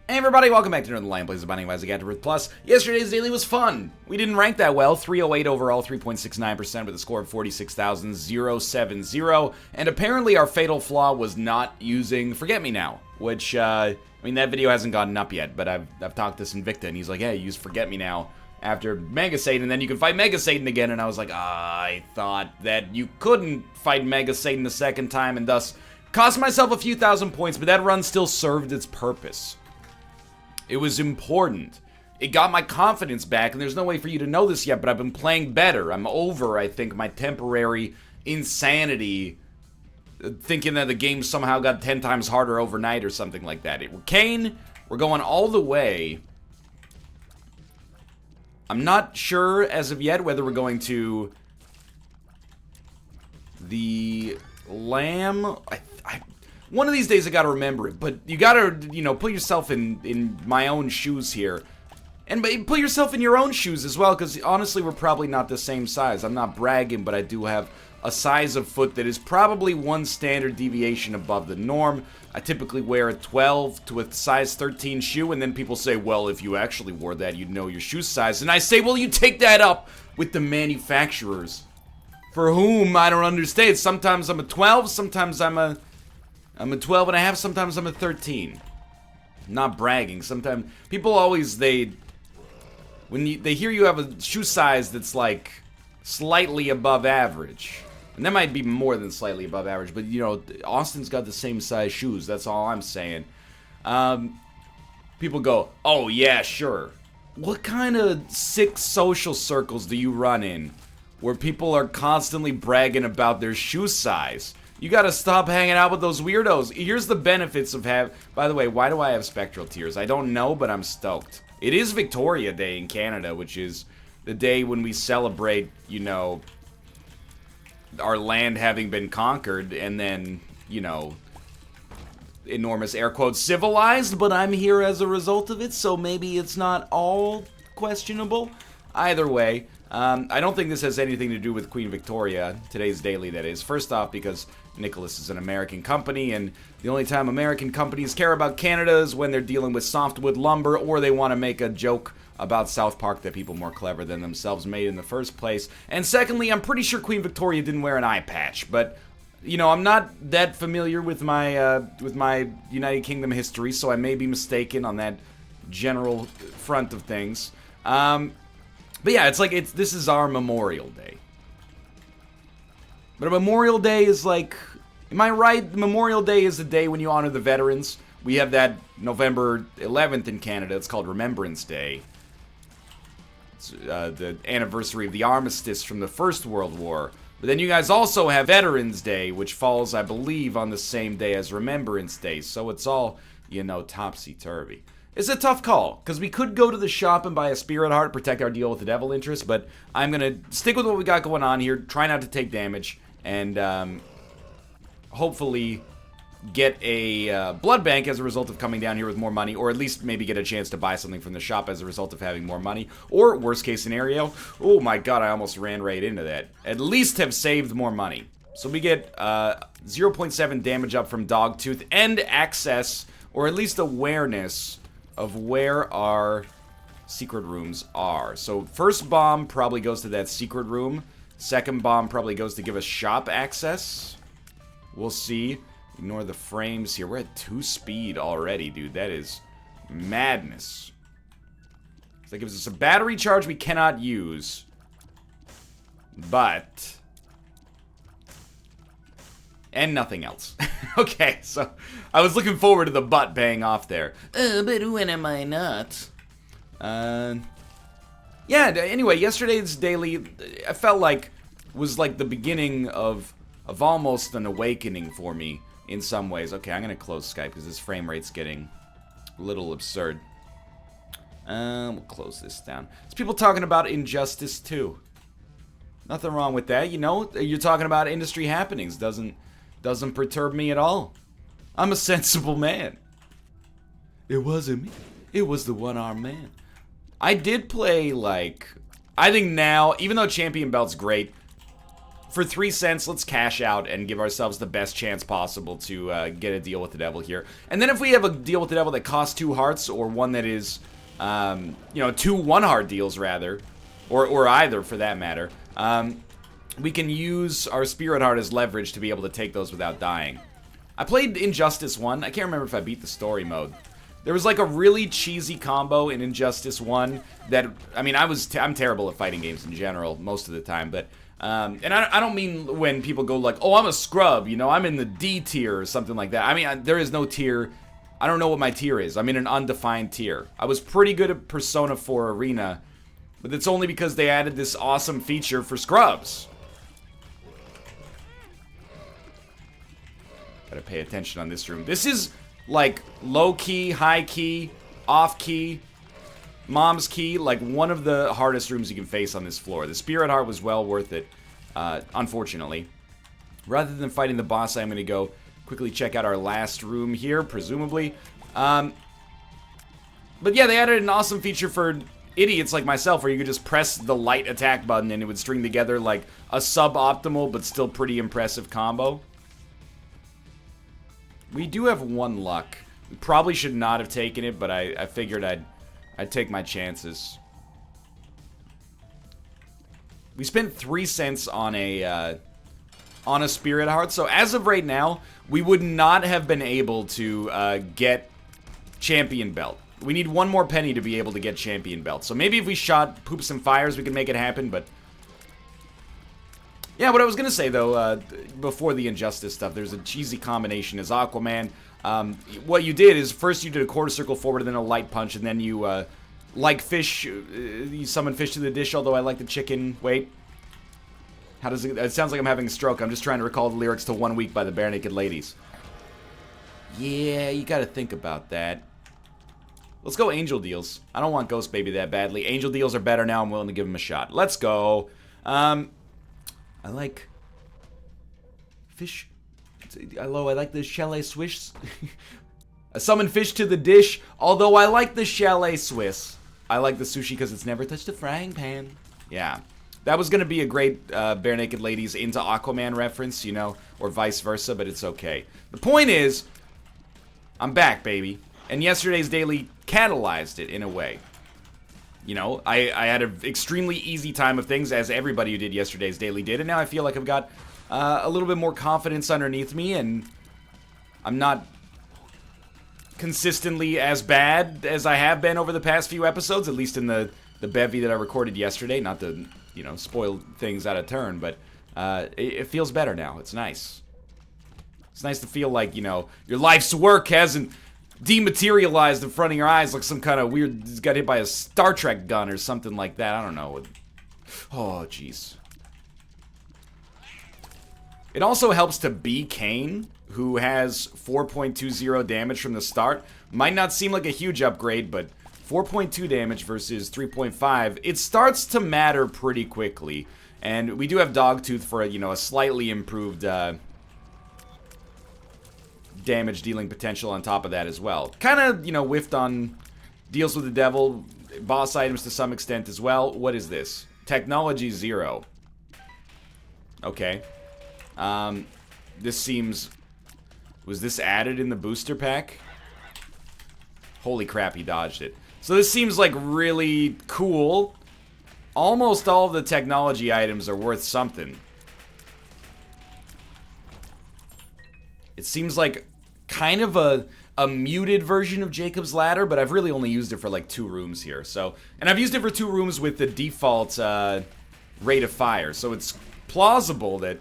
Hey everybody, welcome back to Northernlion Plays the Binding of Isaac AFTERBIRTH Plus. Yesterday's daily was fun. We didn't rank that well, 308 overall, 3.69% with a score of 46,070. And apparently our fatal flaw was not using Forget Me Now, which, I mean, that video hasn't gotten up yet, but I've talked to Invicta and he's like, hey, use Forget Me Now after Mega Satan, and then you can fight Mega Satan again. And I was like, I thought that you couldn't fight Mega Satan the second time, and thus cost myself a few thousand points, but that run still served its purpose. It was important. It got my confidence back, and there's no way for you to know this yet, but I've been playing better. I'm over, I think, my temporary insanity, thinking that the game somehow got 10 times harder overnight or something like that. Kane, we're going all the way. I'm not sure as of yet whether we're going to the Lamb. One of these days I gotta remember it, but you gotta, you know, put yourself in my own shoes here. And put yourself in your own shoes as well, because honestly, we're probably not the same size. I'm not bragging, but I do have a size of foot that is probably one standard deviation above the norm. I typically wear a 12 to a size 13 shoe, and then people say, well, if you actually wore that, you'd know your shoe size. And I say, well, you take that up with the manufacturers, for whom I don't understand. Sometimes I'm a 12, sometimes I'm a 12 and a half, sometimes I'm a 13. Not bragging. Sometimes people always, when they hear you have a shoe size that's like slightly above average, and that might be more than slightly above average, but you know, Austin's got the same size shoes. That's all I'm saying. People go, oh yeah, sure. What kind of sick social circles do you run in where people are constantly bragging about their shoe size? You gotta stop hanging out with those weirdos. Here's the benefits of by the way, why do I have spectral tears? I don't know, but I'm stoked. It is Victoria Day in Canada, which is the day when we celebrate, you know, our land having been conquered and then, you know, enormous air quotes, civilized, but I'm here as a result of it, so maybe it's not all questionable. Either way, I don't think this has anything to do with Queen Victoria, today's daily that is. First off, because Nicholas is an American company, and the only time American companies care about Canada is when they're dealing with softwood lumber, or they want to make a joke about South Park that people more clever than themselves made in the first place. And secondly, I'm pretty sure Queen Victoria didn't wear an eye patch, but you know, I'm not that familiar with my United Kingdom history, so I may be mistaken on that general front of things. But yeah, it's like, this is our Memorial Day. But a Memorial Day is like, am I right? Memorial Day is the day when you honor the veterans. We have that November 11th in Canada. It's called Remembrance Day. It's the anniversary of the armistice from the First World War. But then you guys also have Veterans Day, which falls, I believe, on the same day as Remembrance Day. So it's all, you know, topsy-turvy. It's a tough call, because we could go to the shop and buy a Spirit Heart, protect our deal with the devil interest, but I'm going to stick with what we got going on here, try not to take damage, and hopefully get a blood bank as a result of coming down here with more money, or at least maybe get a chance to buy something from the shop as a result of having more money, or worst case scenario, oh my god, I almost ran right into that, at least have saved more money. So we get 0.7 damage up from Dogtooth, and access, or at least awareness, of where our secret rooms are. So first bomb probably goes to that secret room. Second bomb probably goes to give us shop access. We'll see. Ignore the frames here. We're at 2 speed already, dude. That is madness. So that gives us a battery charge we cannot use. But... and nothing else. Okay, so I was looking forward to the butt paying off there. But when am I not? Yeah, anyway, yesterday's daily, I felt like, was like the beginning of almost an awakening for me in some ways. Okay, I'm going to close Skype because this frame rate's getting a little absurd. We'll close this down. There's people talking about Injustice 2. Nothing wrong with that, you know? You're talking about industry happenings. Doesn't perturb me at all. I'm a sensible man. It wasn't me. It was the one-armed man. I did play, like... I think now, even though Champion Belt's great, for 3 cents, let's cash out and give ourselves the best chance possible to get a deal with the devil here. And then if we have a deal with the devil that costs 2 hearts, or one that is, you know, 2 1-heart deals rather, or either for that matter, we can use our Spirit Heart as leverage to be able to take those without dying. I played Injustice 1. I can't remember if I beat the story mode. There was like a really cheesy combo in Injustice 1 that, I mean, I'm terrible at fighting games in general most of the time, but, and I don't mean when people go like, oh, I'm a scrub, you know, I'm in the D tier or something like that. I mean, there is no tier. I don't know what my tier is. I'm in an undefined tier. I was pretty good at Persona 4 Arena, but it's only because they added this awesome feature for scrubs. Gotta pay attention on this room. This is like low key, high key, off key, mom's key, like one of the hardest rooms you can face on this floor. The Spirit Heart was well worth it, unfortunately. Rather than fighting the boss, I'm gonna go quickly check out our last room here, presumably. But yeah, they added an awesome feature for idiots like myself where you could just press the light attack button and it would string together like a suboptimal but still pretty impressive combo. We do have 1 luck. We probably should not have taken it, but I figured I'd take my chances. We spent 3 cents on a Spirit Heart, so as of right now, we would not have been able to get Champion Belt. We need 1 more penny to be able to get Champion Belt. So maybe if we shot Poops and Fires, we could make it happen, but... Yeah, what I was going to say, though, before the Injustice stuff, there's a cheesy combination as Aquaman. What you did is, first you did a quarter circle forward and then a light punch, and then you, like fish, you summon fish to the dish, although I like the chicken. Wait. How does it... It sounds like I'm having a stroke. I'm just trying to recall the lyrics to 1 Week by the Bare Naked Ladies. Yeah, you got to think about that. Let's go Angel Deals. I don't want Ghost Baby that badly. Angel Deals are better now. I'm willing to give them a shot. Let's go. I like fish. Hello, I like the chalet Swiss. I summon fish to the dish, although I like the chalet Swiss. I like the sushi because it's never touched a frying pan. Yeah. That was going to be a great Bare Naked Ladies into Aquaman reference, you know, or vice versa, but it's okay. The point is, I'm back, baby. And yesterday's daily catalyzed it in a way. You know, I had an extremely easy time of things, as everybody who did yesterday's daily did, and now I feel like I've got a little bit more confidence underneath me, and I'm not consistently as bad as I have been over the past few episodes, at least in the bevy that I recorded yesterday. Not to, you know, spoil things out of turn, but it feels better now. It's nice. It's nice to feel like, you know, your life's work hasn't dematerialized in front of your eyes like some kind of weird, got hit by a Star Trek gun or something like that. I don't know. Oh, jeez. It also helps to be Kane, who has 4.20 damage from the start. Might not seem like a huge upgrade, but 4.2 damage versus 3.5, it starts to matter pretty quickly. And we do have Dogtooth for, you know, a slightly improved damage dealing potential on top of that as well. Kind of, you know, whiffed on deals with the devil, boss items to some extent as well. What is this? Technology 0. Okay. This seems... Was this added in the booster pack? Holy crap, he dodged it. So this seems like really cool. Almost all of the technology items are worth something. It seems like kind of a muted version of Jacob's Ladder, but I've really only used it for like 2 rooms here. So, and I've used it for 2 rooms with the default rate of fire. So it's plausible that,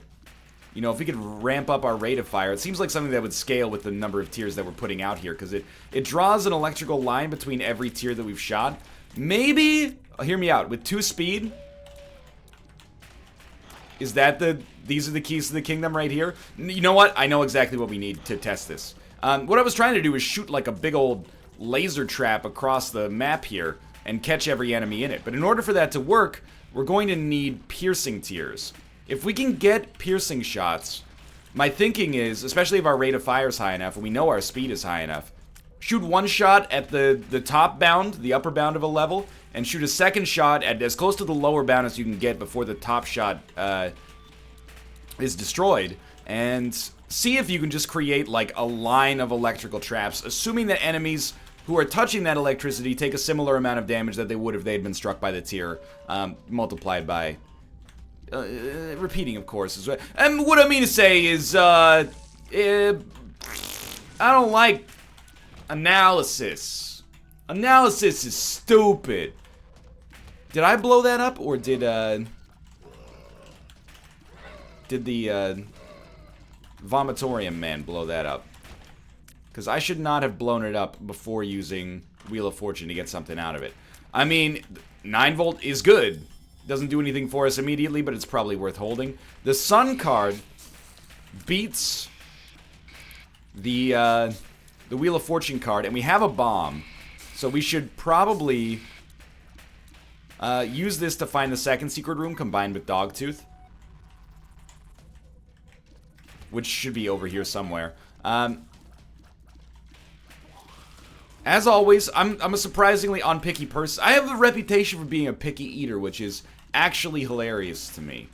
you know, if we could ramp up our rate of fire, it seems like something that would scale with the number of tiers that we're putting out here, because it draws an electrical line between every tier that we've shot. Maybe, hear me out, with 2 speed, is that these are the keys to the kingdom right here? You know what? I know exactly what we need to test this. What I was trying to do is shoot like a big old laser trap across the map here and catch every enemy in it. But in order for that to work, we're going to need piercing tiers. If we can get piercing shots, my thinking is, especially if our rate of fire is high enough and we know our speed is high enough, shoot 1 shot at the top bound, the upper bound of a level, and shoot a second shot at as close to the lower bound as you can get before the top shot is destroyed, and see if you can just create like a line of electrical traps, assuming that enemies who are touching that electricity take a similar amount of damage that they would if they had been struck by the tier, multiplied by repeating, of course. And what I mean to say is, I don't like analysis. Analysis is stupid. Did I blow that up, or did the Vomitorium man blow that up? Because I should not have blown it up before using Wheel of Fortune to get something out of it. I mean, 9 volt is good. Doesn't do anything for us immediately, but it's probably worth holding. The Sun card beats the Wheel of Fortune card, and we have a bomb. So we should probably use this to find the second secret room combined with Dogtooth, which should be over here somewhere. As always, I'm a surprisingly unpicky person. I have a reputation for being a picky eater, which is actually hilarious to me.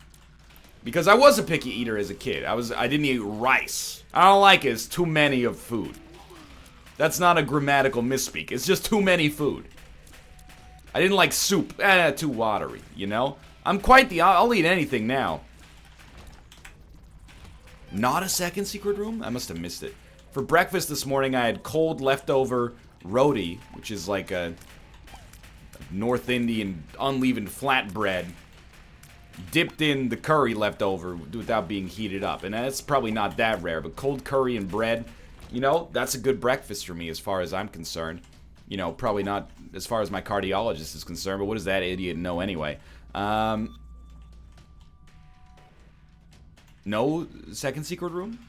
Because I was a picky eater as a kid. I didn't eat rice. I don't like it. It's too many of food. That's not a grammatical misspeak. It's just too many food. I didn't like soup. Too watery, you know? I'm quite the... I'll eat anything now. Not a second secret room? I must have missed it. For breakfast this morning, I had cold leftover roti, which is like a North Indian unleavened flatbread, dipped in the curry left over without being heated up. And that's probably not that rare, but cold curry and bread, you know, that's a good breakfast for me as far as I'm concerned. You know, probably not as far as my cardiologist is concerned, but what does that idiot know anyway? No second secret room?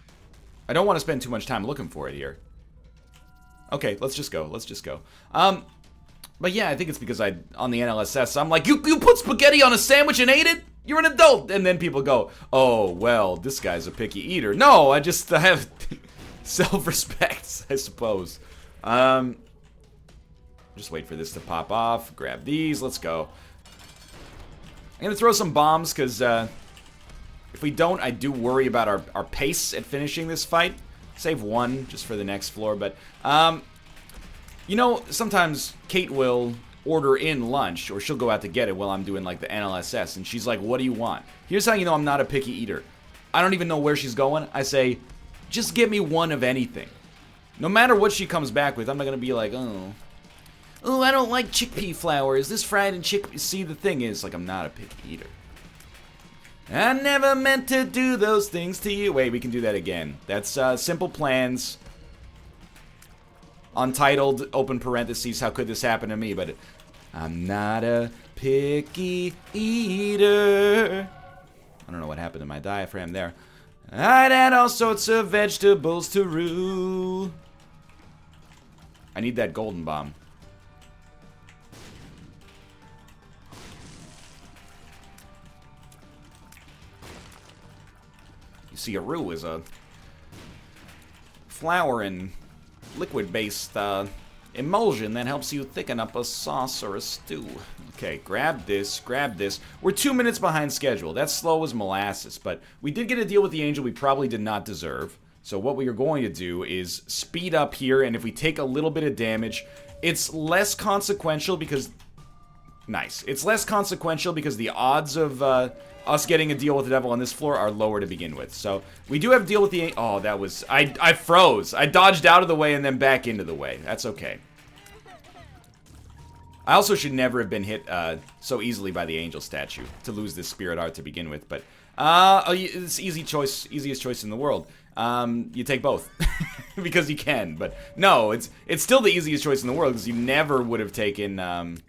I don't want to spend too much time looking for it here. Okay, let's just go. Let's just go. But yeah, I think it's because on the NLSS, I'm like, you put spaghetti on a sandwich and ate it? You're an adult. And then people go, oh, well, this guy's a picky eater. No, I have self-respect, I suppose. Just wait for this to pop off. Grab these. Let's go. I'm going to throw some bombs because if we don't, I do worry about our pace at finishing this fight. Save one just for the next floor. But, you know, sometimes Kate will order in lunch, or she'll go out to get it while I'm doing, like, the NLSS. And she's like, what do you want? Here's how you know I'm not a picky eater. I don't even know where she's going. I say, just get me one of anything. No matter what she comes back with, I'm not going to be like, oh, I don't like chickpea flour. Is this fried in chickpea? See, the thing is, like, I'm not a picky eater. I never meant to do those things to you. Wait, we can do that again. That's Simple Plans. Untitled, open parentheses, how could this happen to me? But I'm not a picky eater. I don't know what happened to my diaphragm there. I'd add all sorts of vegetables to roux. I need that golden bomb. You see, a roux is a flour and liquid-based emulsion that helps you thicken up a sauce or a stew. Okay, grab this, grab this. We're 2 minutes behind schedule. That's slow as molasses, but we did get a deal with the angel we probably did not deserve. So what we are going to do is speed up here, and if we take a little bit of damage, it's less consequential because... Nice. It's less consequential because the odds of us getting a deal with the devil on this floor are lower to begin with. So we do have a deal with the... Oh, that was... I froze. I dodged out of the way and then back into the way. That's okay. I also should never have been hit so easily by the angel statue to lose this spirit art to begin with. But it's easy choice, easiest choice in the world. You take both because you can. But no, it's still the easiest choice in the world because you never would have taken...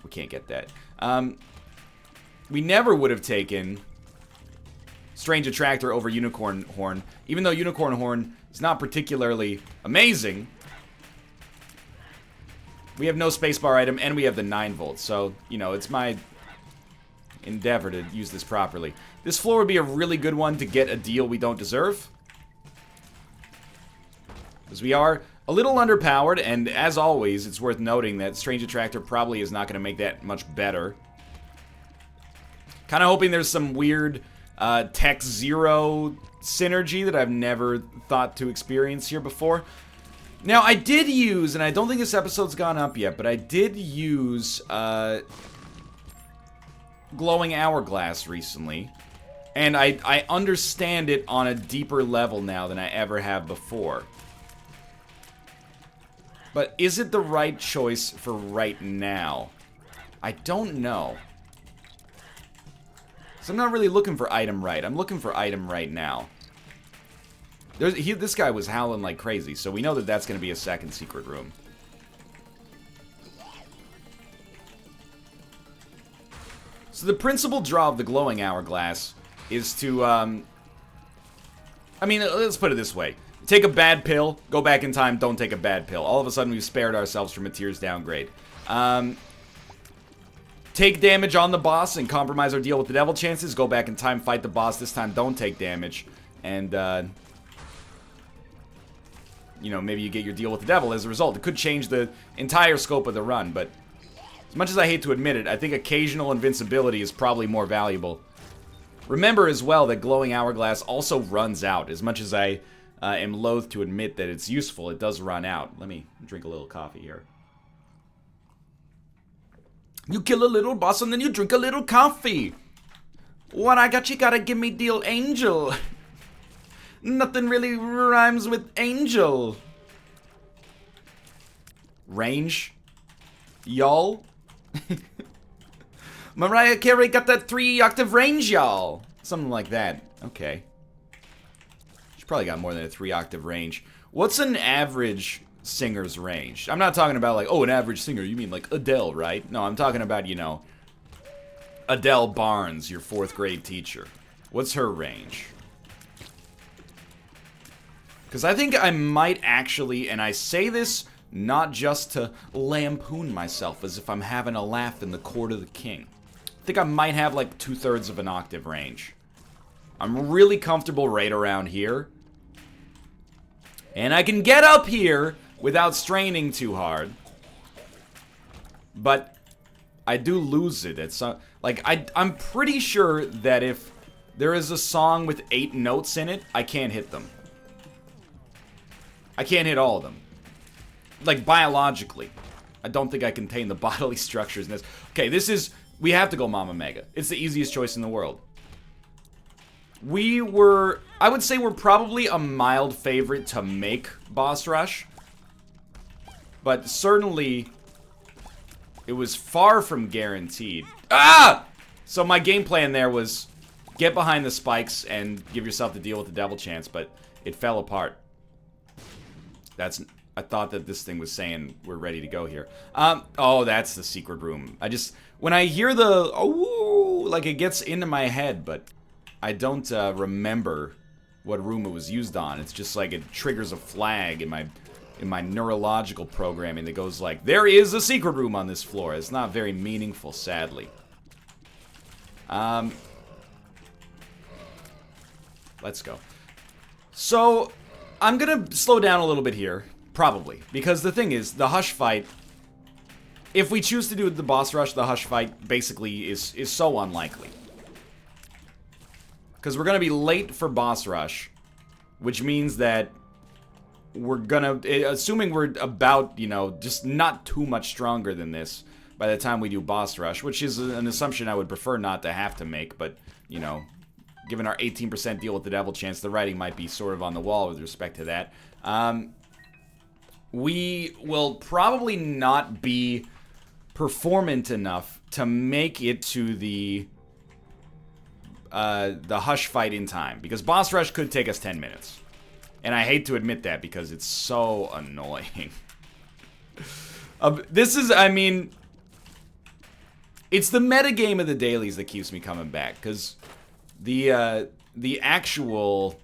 We can't get that. We never would have taken Strange Attractor over Unicorn Horn. Even though Unicorn Horn is not particularly amazing, we have no spacebar item, and we have the 9 volts. So, you know, it's my endeavor to use this properly. This floor would be a really good one to get a deal we don't deserve. Because we are a little underpowered, and as always, it's worth noting that Strange Attractor probably is not going to make that much better. Kind of hoping there's some weird Tech Zero synergy that I've never thought to experience here before. Now, I did use, and I don't think this episode's gone up yet, but I did use Glowing Hourglass recently. And I understand it on a deeper level now than I ever have before. But is it the right choice for right now? I don't know. So I'm not really looking for item right. I'm looking for item right now. This guy was howling like crazy, so we know that that's going to be a second secret room. So the principal draw of the Glowing Hourglass is to, I mean, let's put it this way. Take a bad pill, go back in time, don't take a bad pill. All of a sudden, we've spared ourselves from a tears downgrade. Take damage on the boss and compromise our deal with the devil chances. Go back in time, fight the boss. This time, don't take damage. And, you know, maybe you get your deal with the devil as a result. It could change the entire scope of the run, but as much as I hate to admit it, I think occasional invincibility is probably more valuable. Remember as well that Glowing Hourglass also runs out. As much as I am loath to admit that it's useful, it does run out. Let me drink a little coffee here. You kill a little boss and then you drink a little coffee. What I got, you gotta give me deal angel. Nothing really rhymes with angel. Range? Y'all? Mariah Carey got that 3-octave range, y'all. Something like that. Okay. She probably got more than a 3-octave range. What's an average singer's range? I'm not talking about like, oh, an average singer. You mean like Adele, right? No, I'm talking about, you know, Adele Barnes, your 4th grade teacher. What's her range? Because I think I might actually, and I say this not just to lampoon myself as if I'm having a laugh in the court of the king. I think I might have like 2/3 of an octave range. I'm really comfortable right around here. And I can get up here without straining too hard. But I do lose it at some... Like, I'm pretty sure that if there is a song with 8 notes in it, I can't hit them. I can't hit all of them. Like, biologically. I don't think I contain the bodily structures in this. Okay, this is... We have to go Mama Mega. It's the easiest choice in the world. We were... I would say we're probably a mild favorite to make Boss Rush. But certainly... It was far from guaranteed. Ah! So my game plan there was... Get behind the spikes and give yourself the deal with the devil chance, but it fell apart. That's... I thought that this thing was saying we're ready to go here. Oh, that's the secret room. I just... When I hear the... Oh, like it gets into my head, but I don't remember what room it was used on. It's just like it triggers a flag in my neurological programming that goes like, there is a secret room on this floor. It's not very meaningful, sadly. Let's go. So, I'm gonna slow down a little bit here. Probably. Because the thing is, the Hush fight... If we choose to do the boss rush, the Hush fight basically is so unlikely. Because we're going to be late for boss rush. Which means that we're going to... Assuming we're about, you know, just not too much stronger than this by the time we do boss rush. Which is an assumption I would prefer not to have to make. But, you know, given our 18% deal with the devil chance, the writing might be sort of on the wall with respect to that. We will probably not be performant enough to make it to the Hush fight in time. Because boss rush could take us 10 minutes. And I hate to admit that because it's so annoying. This is, I mean... It's the metagame of the dailies that keeps me coming back. Because the actual...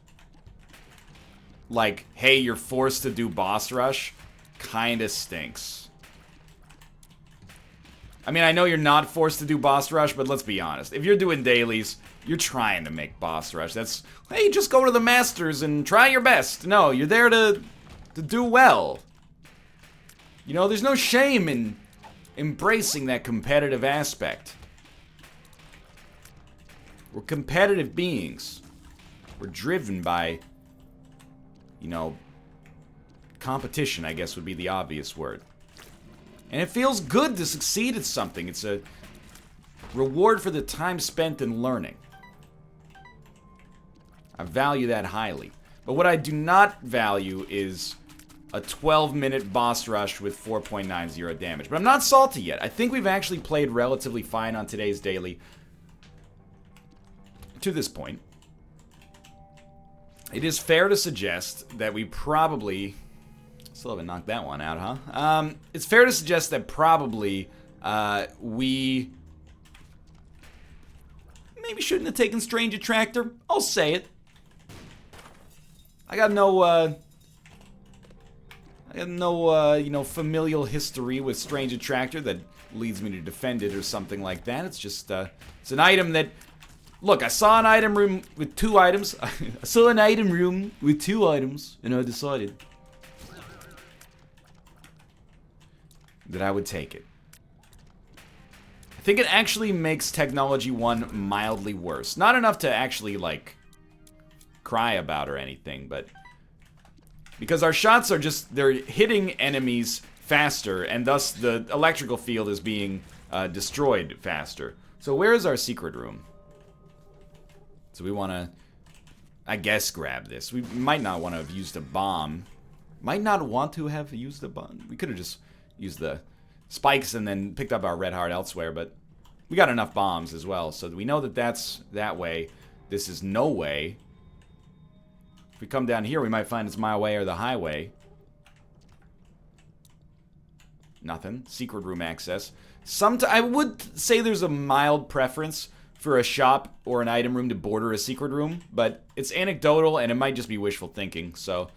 Like, hey, you're forced to do boss rush, kinda stinks. I mean, I know you're not forced to do boss rush, but let's be honest. If you're doing dailies, you're trying to make boss rush. That's, hey, just go to the masters and try your best. No, you're there to do well. You know, there's no shame in embracing that competitive aspect. We're competitive beings. We're driven by, you know, competition, I guess would be the obvious word. And it feels good to succeed at something. It's a reward for the time spent in learning. I value that highly. But what I do not value is a 12-minute boss rush with 4.90 damage. But I'm not salty yet. I think we've actually played relatively fine on today's daily. To this point. It is fair to suggest that we probably... Still haven't knocked that one out, huh? It's fair to suggest that probably we... maybe shouldn't have taken Strange Attractor. I'll say it. I got no, you know, familial history with Strange Attractor that leads me to defend it or something like that. It's just, it's an item that... Look, I saw an item room with 2 items. I saw an item room with 2 items, and I decided that I would take it. I think it actually makes Technology 1 mildly worse. Not enough to actually, like, cry about or anything, but... Because our shots are just... They're hitting enemies faster, and thus the electrical field is being destroyed faster. So where is our secret room? So we want to, I guess, grab this. We might not want to have used a bomb. Might not want to have used a bomb. We could have just used the spikes and then picked up our red heart elsewhere, but we got enough bombs as well. So we know that that's that way. This is no way. If we come down here, we might find it's my way or the highway. Nothing. Secret room access. I would say there's a mild preference for a shop or an item room to border a secret room, but it's anecdotal and it might just be wishful thinking, so...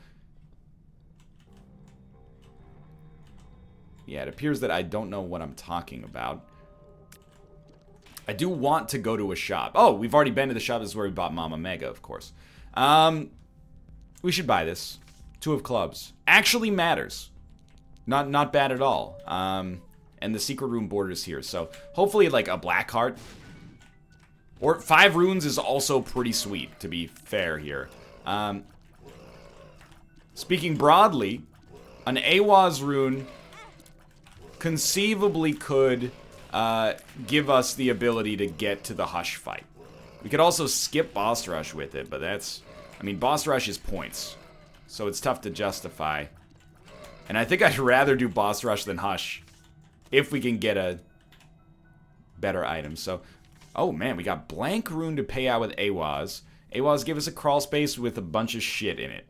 Yeah, it appears that I don't know what I'm talking about. I do want to go to a shop. Oh, we've already been to the shop. This is where we bought Mama Mega, of course. We should buy this. 2 of clubs. Actually matters. Not bad at all. And the secret room borders here, so hopefully like a black heart. Or 5 runes is also pretty sweet, to be fair here. Speaking broadly, an AWAS rune conceivably could give us the ability to get to the Hush fight. We could also skip Boss Rush with it, but that's... I mean, Boss Rush is points, so it's tough to justify. And I think I'd rather do Boss Rush than Hush, if we can get a better item. So... Oh man, we got blank rune to pay out with AWAS. AWAS give us a crawl space with a bunch of shit in it.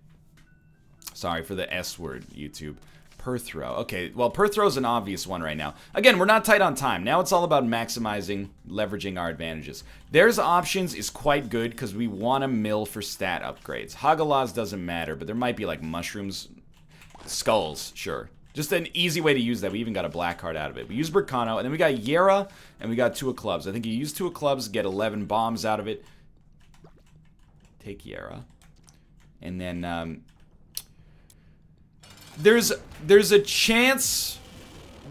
Sorry for the S word, YouTube. Perthrow. Okay, well, Perthrow's an obvious one right now. Again, we're not tight on time. Now it's all about maximizing, leveraging our advantages. There's options is quite good because we want to mill for stat upgrades. Hagalaz doesn't matter, but there might be like mushrooms. Skulls, sure. Just an easy way to use that. We even got a black card out of it. We use Burkano, and then we got Yera, and we got 2 of clubs. I think you use 2 of clubs, get 11 bombs out of it. Take Yera. And then, there's a chance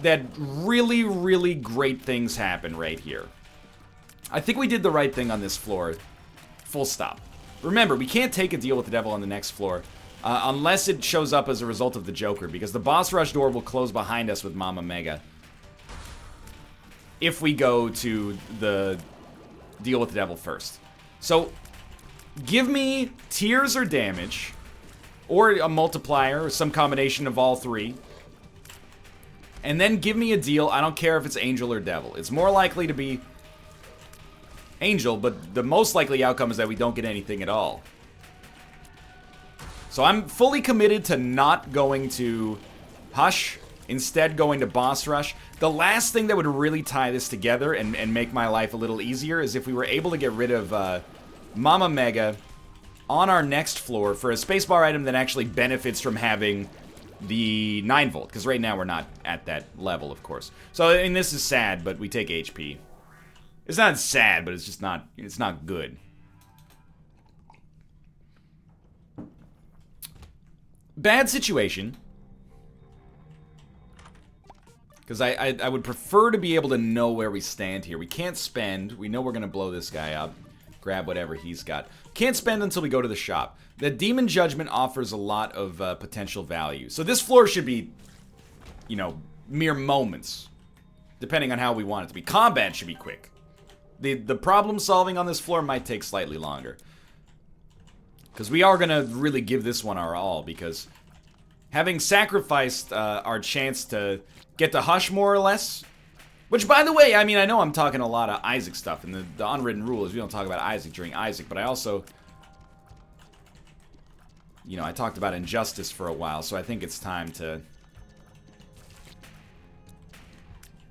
that really, really great things happen right here. I think we did the right thing on this floor. Full stop. Remember, we can't take a deal with the devil on the next floor. Unless it shows up as a result of the Joker, because the boss rush door will close behind us with Mama Mega. If we go to the deal with the devil first. So, give me tears or damage, or a multiplier, or some combination of all 3. And then give me a deal, I don't care if it's angel or devil. It's more likely to be angel, but the most likely outcome is that we don't get anything at all. So I'm fully committed to not going to Hush, instead going to Boss Rush. The last thing that would really tie this together and make my life a little easier is if we were able to get rid of Mama Mega on our next floor for a spacebar item that actually benefits from having the 9 volt, because right now we're not at that level, of course. So, I mean, this is sad, but we take HP. It's not sad, but it's just not, it's not good. Bad situation. Because I would prefer to be able to know where we stand here. We can't spend. We know we're going to blow this guy up. grab whatever he's got. Can't spend until we go to the shop. The Demon Judgment offers a lot of potential value. So this floor should be, you know, mere moments, depending on how we want it to be. Combat should be quick. The problem solving on this floor might take slightly longer. Because we are going to really give this one our all, because having sacrificed our chance to get to Hush more or less, which, by the way, I mean, I know I'm talking a lot of Isaac stuff, and the unwritten rule is we don't talk about Isaac during Isaac, but I also, you know, I talked about Injustice for a while, so I think it's time to,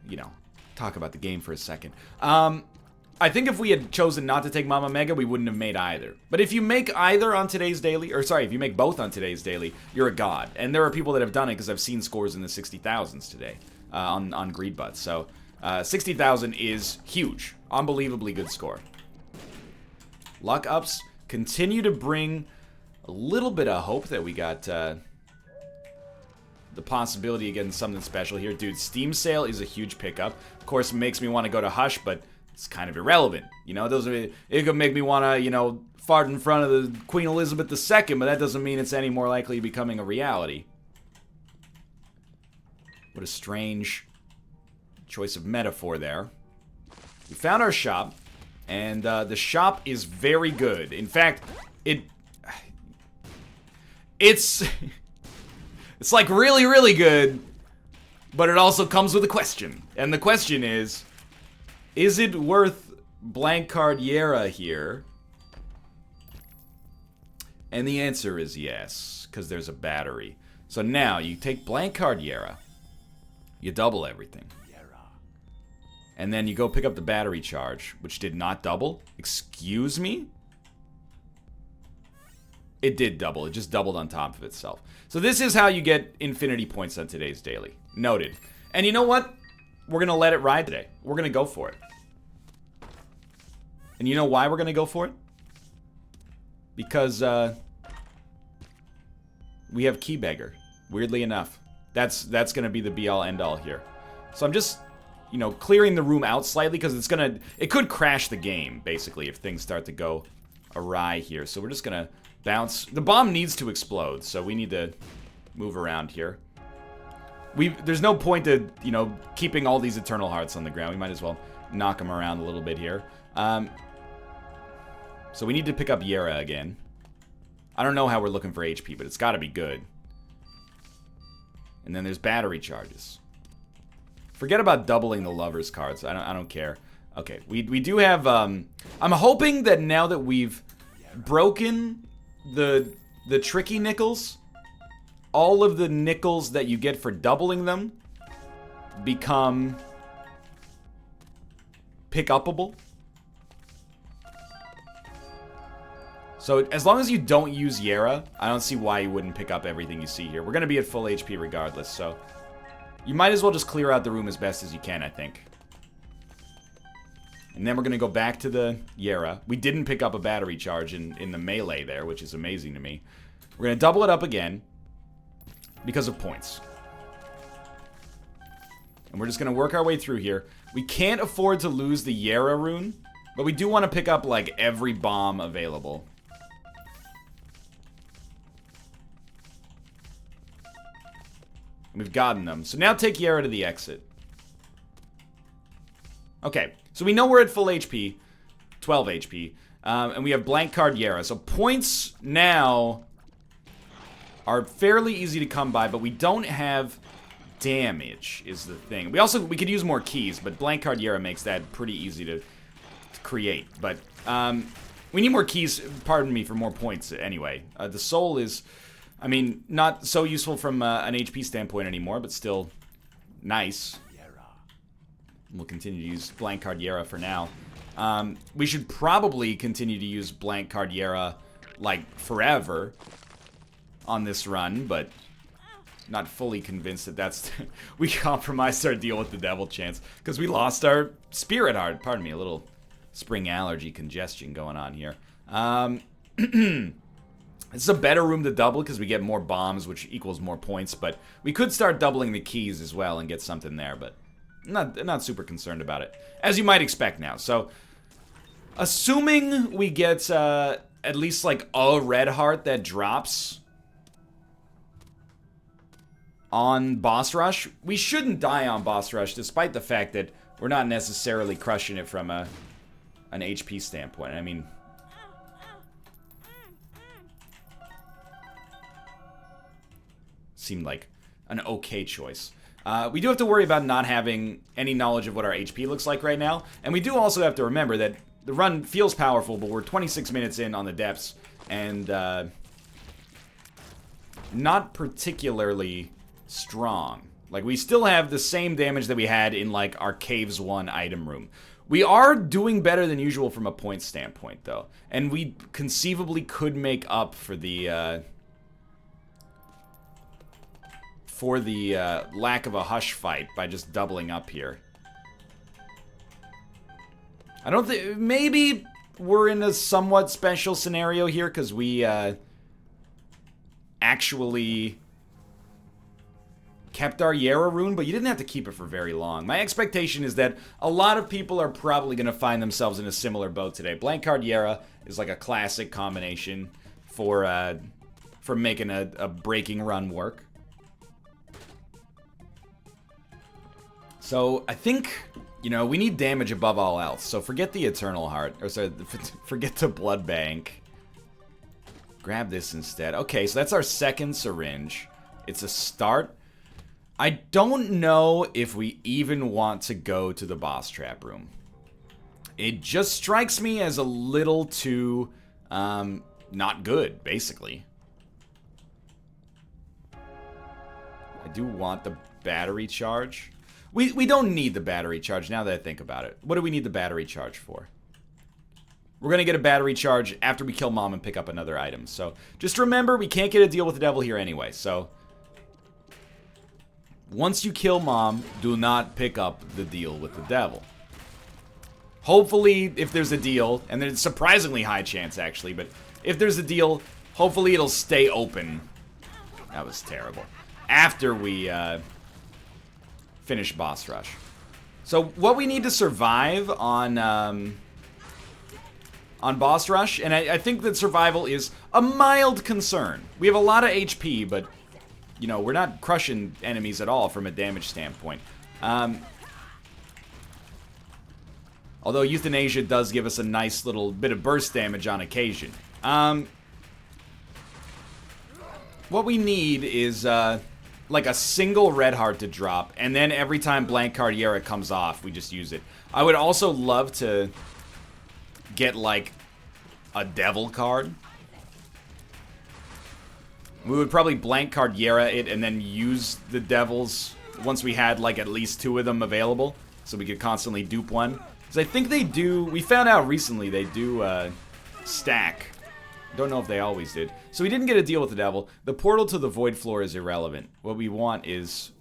you know, talk about the game for a second. I think if we had chosen not to take Mama Mega, we wouldn't have made either. But if you make either on today's daily, or sorry, if you make both on today's daily, you're a god. And there are people that have done it because I've seen scores in the 60,000s today on Greedbutt. So 60,000 is huge. Unbelievably good score. Luck ups continue to bring a little bit of hope that we got the possibility of getting something special here. Dude, Steam Sale is a huge pickup. Of course, it makes me want to go to Hush, but it's kind of irrelevant. You know, it could make me want to, you know, fart in front of the Queen Elizabeth II, but that doesn't mean it's any more likely becoming a reality. What a strange choice of metaphor there. We found our shop, and the shop is very good. In fact, it's it's like really, really good, but it also comes with a question. And the question is it worth blank card Yera here? And the answer is yes, because there's a battery. So now you take blank card Yera, you double everything, and then you go pick up the battery charge, which did not double. Excuse me? It did double. It just doubled on top of itself. So this is how you get infinity points on today's daily. Noted. And you know what? We're going to let it ride today. We're going to go for it. And you know why we're going to go for it? Because we have Keybeggar. Weirdly enough. That's going to be the be-all, end-all here. So I'm just, you know, clearing the room out slightly because it could crash the game, basically, if things start to go awry here. So we're just going to bounce. The bomb needs to explode, so we need to move around here. There's no point to, you know, keeping all these Eternal Hearts on the ground. We might as well knock them around a little bit here. So we need to pick up Yera again. I don't know how we're looking for HP, but it's got to be good. And then there's battery charges. Forget about doubling the lovers cards. I don't care. Okay, we do have. I'm hoping that now that we've broken the tricky nickels, all of the nickels that you get for doubling them become pick-upable. So as long as you don't use Yera, I don't see why you wouldn't pick up everything you see here. We're going to be at full HP regardless, so you might as well just clear out the room as best as you can, I think. And then we're going to go back to the Yera. We didn't pick up a battery charge in the melee there, which is amazing to me. We're going to double it up again because of points. And we're just going to work our way through here. We can't afford to lose the Yera rune, but we do want to pick up, like, every bomb available. We've gotten them. So now take Yera to the exit. Okay, so we know we're at full HP, 12 HP, and we have blank card Yera. So points now are fairly easy to come by, but we don't have damage is the thing. We could use more keys, but blank card Yera makes that pretty easy to create. But we need more keys, pardon me, for more points anyway. The soul is, I mean, not so useful from an HP standpoint anymore, but still nice. We'll continue to use blank card Yera for now. We should probably continue to use blank card Yera, like, forever on this run, but not fully convinced that that's... we compromised our deal with the Devil Chance because we lost our Spirit Heart. Pardon me, a little spring allergy congestion going on here. This is a better room to double because we get more bombs, which equals more points, but we could start doubling the keys as well and get something there, but not super concerned about it, as you might expect now. So, Assuming we get at least like a red heart that drops on boss rush, we shouldn't die on boss rush, despite the fact that we're not necessarily crushing it from an HP standpoint. I mean, seemed like an okay choice. We do have to worry about not having any knowledge of what our HP looks like right now, and we do also have to remember that the run feels powerful, but we're 26 minutes in on the depths, and not particularly strong. Like, we still have the same damage that we had in, like, our Caves 1 item room. We are doing better than usual from a point standpoint, though. And we conceivably could make up for the lack of a hush fight by just doubling up here. I don't think... Maybe we're in a somewhat special scenario here, because we actually kept our Yera rune, but you didn't have to keep it for very long. My expectation is that a lot of people are probably going to find themselves in a similar boat today. Blank card Yera is like a classic combination for making a breaking run work. So I think, you know, we need damage above all else. So forget the Eternal Heart, or sorry, forget the Blood Bank. Grab this instead. Okay, so that's our second syringe. It's a start. I don't know if we even want to go to the boss trap room. It just strikes me as a little too, not good, basically. I do want the battery charge. We don't need the battery charge now that I think about it. What do we need the battery charge for? We're going to get a battery charge after we kill Mom and pick up another item. So just remember, we can't get a deal with the devil here anyway, so... Once you kill Mom, do not pick up the deal with the devil. Hopefully, if there's a deal, and there's a surprisingly high chance actually, but if there's a deal, hopefully it'll stay open. That was terrible. After we finish boss rush. So what we need to survive on boss rush, and I think that survival is a mild concern. We have a lot of HP, but you know, we're not crushing enemies at all from a damage standpoint. Although Euthanasia does give us a nice little bit of burst damage on occasion. What we need is, like a single red heart to drop, and then every time blank card Yera comes off, we just use it. I would also love to get, like, a devil card. We would probably blank card Yera it and then use the devils once we had, like, at least 2 of them available, so we could constantly dupe one. Because I think they do, we found out recently, they do stack. Don't know if they always did. So we didn't get a deal with the devil. The portal to the void floor is irrelevant. What we want is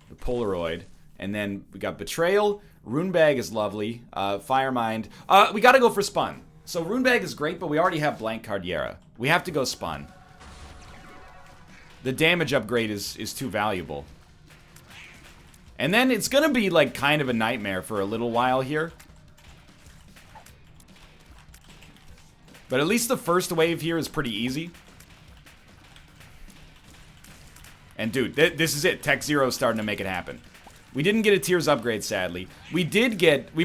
the Polaroid. And then we got Betrayal. Rune Bag is lovely. Firemind. We gotta go for Spun. So Rune Bag is great, but we already have blank card Yera. We have to go Spun. The damage upgrade is too valuable. And then it's gonna be like kind of a nightmare for a little while here. But at least the first wave here is pretty easy. And dude, this is it. Tech Zero is starting to make it happen. We didn't get a Tears upgrade, sadly. We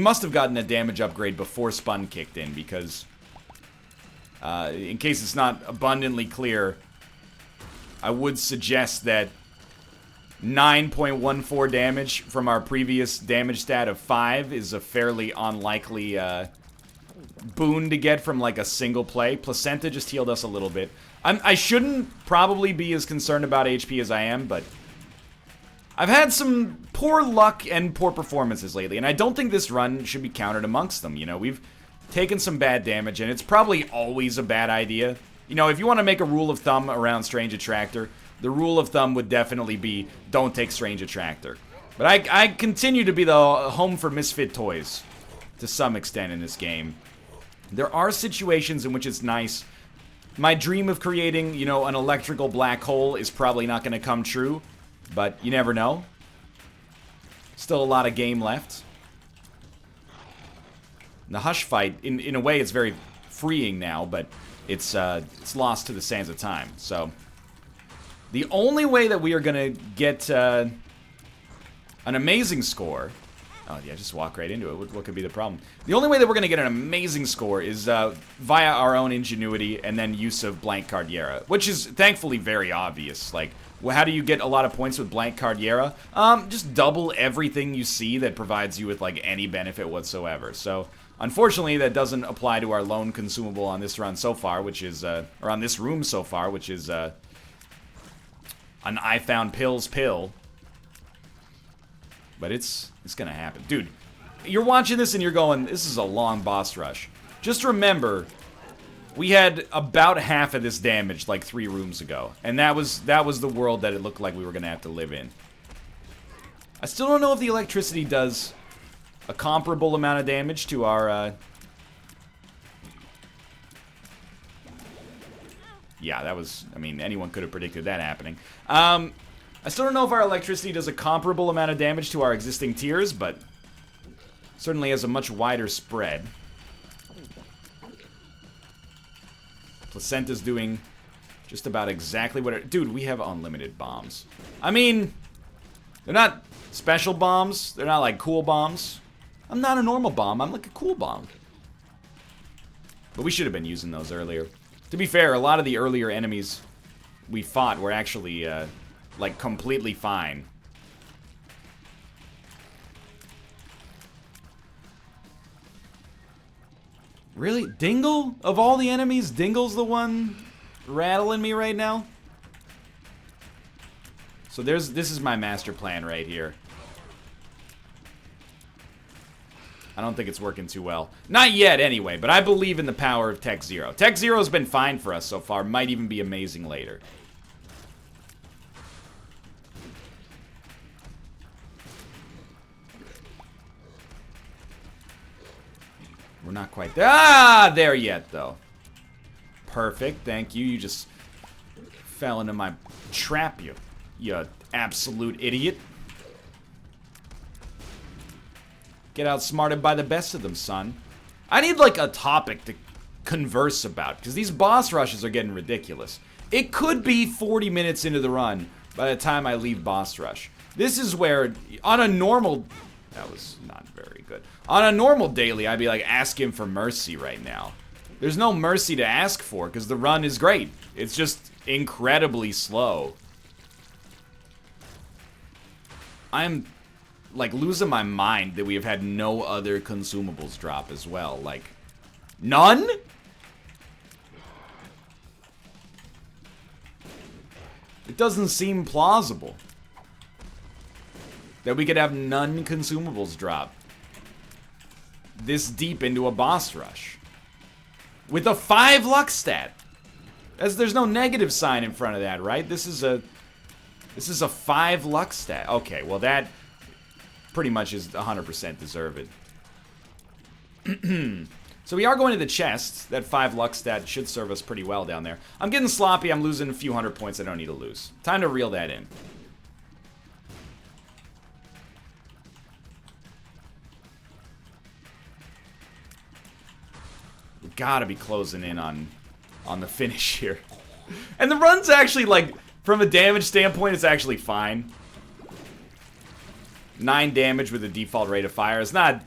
must have gotten a damage upgrade before Spun kicked in, because in case it's not abundantly clear, I would suggest that 9.14 damage from our previous damage stat of 5 is a fairly unlikely boon to get from like a single play. Placenta just healed us a little bit. I shouldn't probably be as concerned about HP as I am, but I've had some poor luck and poor performances lately, and I don't think this run should be counted amongst them. You know, we've taken some bad damage, and it's probably always a bad idea. You know, if you want to make a rule of thumb around Strange Attractor, the rule of thumb would definitely be don't take Strange Attractor. But I continue to be the home for misfit toys to some extent in this game. There are situations in which it's nice. My dream of creating, you know, an electrical black hole is probably not going to come true, but you never know. Still a lot of game left. The Hush fight, in a way, it's very freeing now, but it's lost to the sands of time. So the only way that we are gonna get an amazing score. Oh yeah, just walk right into it. What could be the problem? The only way that we're gonna get an amazing score is via our own ingenuity and then use of blank Cardiera, which is thankfully very obvious. Like, how do you get a lot of points with blank Cardiera? Just double everything you see that provides you with like any benefit whatsoever. So unfortunately, that doesn't apply to our lone consumable on this run so far, which is or on this room so far, which is an I found pills pill. But it's gonna happen. Dude, you're watching this and you're going, this is a long boss rush. Just remember, we had about half of this damage like 3 rooms ago. And that was the world that it looked like we were gonna have to live in. I still don't know if the electricity does a comparable amount of damage to our, Yeah, that was, I mean, anyone could have predicted that happening. I still don't know if our electricity does a comparable amount of damage to our existing tiers, but certainly has a much wider spread. Placenta's doing just about exactly what it... Dude, we have unlimited bombs. I mean, they're not special bombs. They're not like cool bombs. I'm not a normal bomb. I'm like a cool bomb. But we should have been using those earlier. To be fair, a lot of the earlier enemies we fought were actually... like, completely fine. Really? Dingle? Of all the enemies, Dingle's the one rattling me right now? So this is my master plan right here. I don't think it's working too well. Not yet, anyway, but I believe in the power of Tech Zero. Tech Zero's been fine for us so far. Might even be amazing later. We're not quite there yet, though. Perfect, thank you. You just fell into my trap, you absolute idiot. Get outsmarted by the best of them, son. I need, like, a topic to converse about, because these boss rushes are getting ridiculous. It could be 40 minutes into the run by the time I leave boss rush. This is where, on a normal... That was not very good. On a normal daily, I'd be like, ask him for mercy right now. There's no mercy to ask for, because the run is great. It's just incredibly slow. I'm, like, losing my mind that we have had no other consumables drop as well. Like, none? It doesn't seem plausible that we could have none consumables drop this deep into a boss rush with a 5 luck stat. There's no negative sign in front of that, right? This is a 5 luck stat. Okay, well that pretty much is 100% deserved. So we are going to the chest. That 5 luck stat should serve us pretty well down there. I'm getting sloppy. I'm losing a few hundred points I don't need to lose. Time to reel that in. Gotta be closing in on the finish here. And the run's actually, like, from a damage standpoint, it's actually fine. 9 damage with a default rate of fire. It's not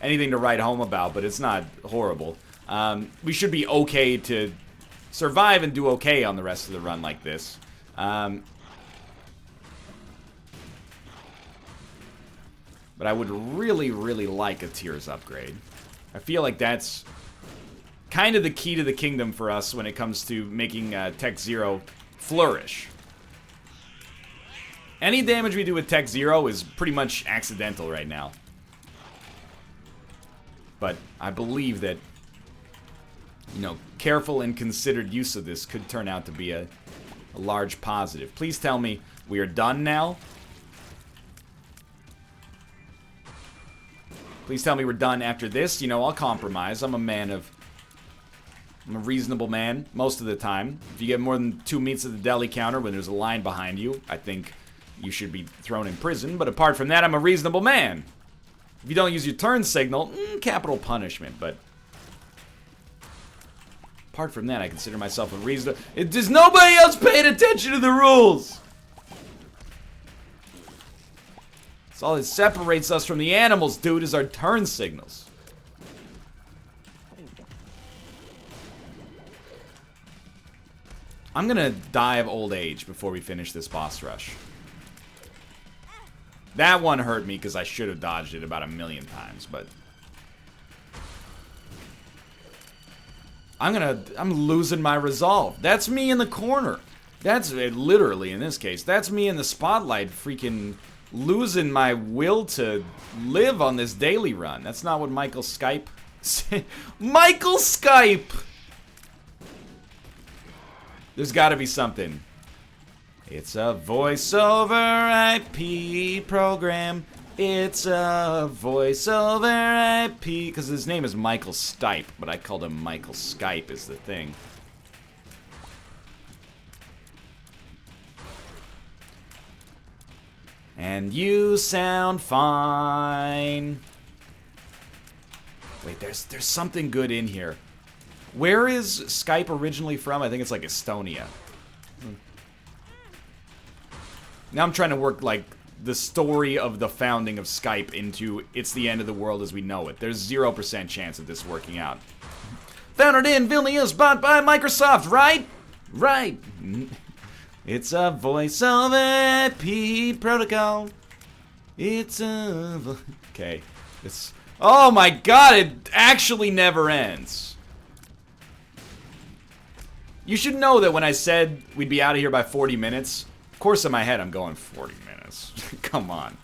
anything to write home about, but it's not horrible. We should be okay to survive and do okay on the rest of the run like this. But I would really, really like a tiers upgrade. I feel like that's kind of the key to the kingdom for us when it comes to making Tech Zero flourish. Any damage we do with Tech Zero is pretty much accidental right now. But I believe that, you know, careful and considered use of this could turn out to be a large positive. Please tell me we are done now. Please tell me we're done after this. You know, I'll compromise. I'm a reasonable man most of the time. If you get more than 2 meats at the deli counter when there's a line behind you, I think you should be thrown in prison. But apart from that, I'm a reasonable man. If you don't use your turn signal, capital punishment, but apart from that, I consider myself a reasonable... Does nobody else paying attention to the rules? That's all that separates us from the animals, dude, is our turn signals. I'm gonna die of old age before we finish this boss rush. That one hurt me because I should have dodged it about 1,000,000 times, but... I'm losing my resolve. That's me in the corner. That's literally, in this case, that's me in the spotlight freaking losing my will to live on this daily run. That's not what Michael Skype said. Michael Skype! There's gotta be something. It's a voice-over IP program. It's a voice-over IP. Because his name is Michael Stipe, but I called him Michael Skype is the thing. And you sound fine. Wait, there's something good in here. Where is Skype originally from? I think it's like Estonia. Now I'm trying to work like the story of the founding of Skype into it's the end of the world as we know it. There's 0% chance of this working out. Founded in Vilnius, bought by Microsoft, right? Right. It's a voice over IP protocol. It's a... Okay. It's... Oh my god, it actually never ends. You should know that when I said we'd be out of here by 40 minutes, of course in my head I'm going 40 minutes. Come on.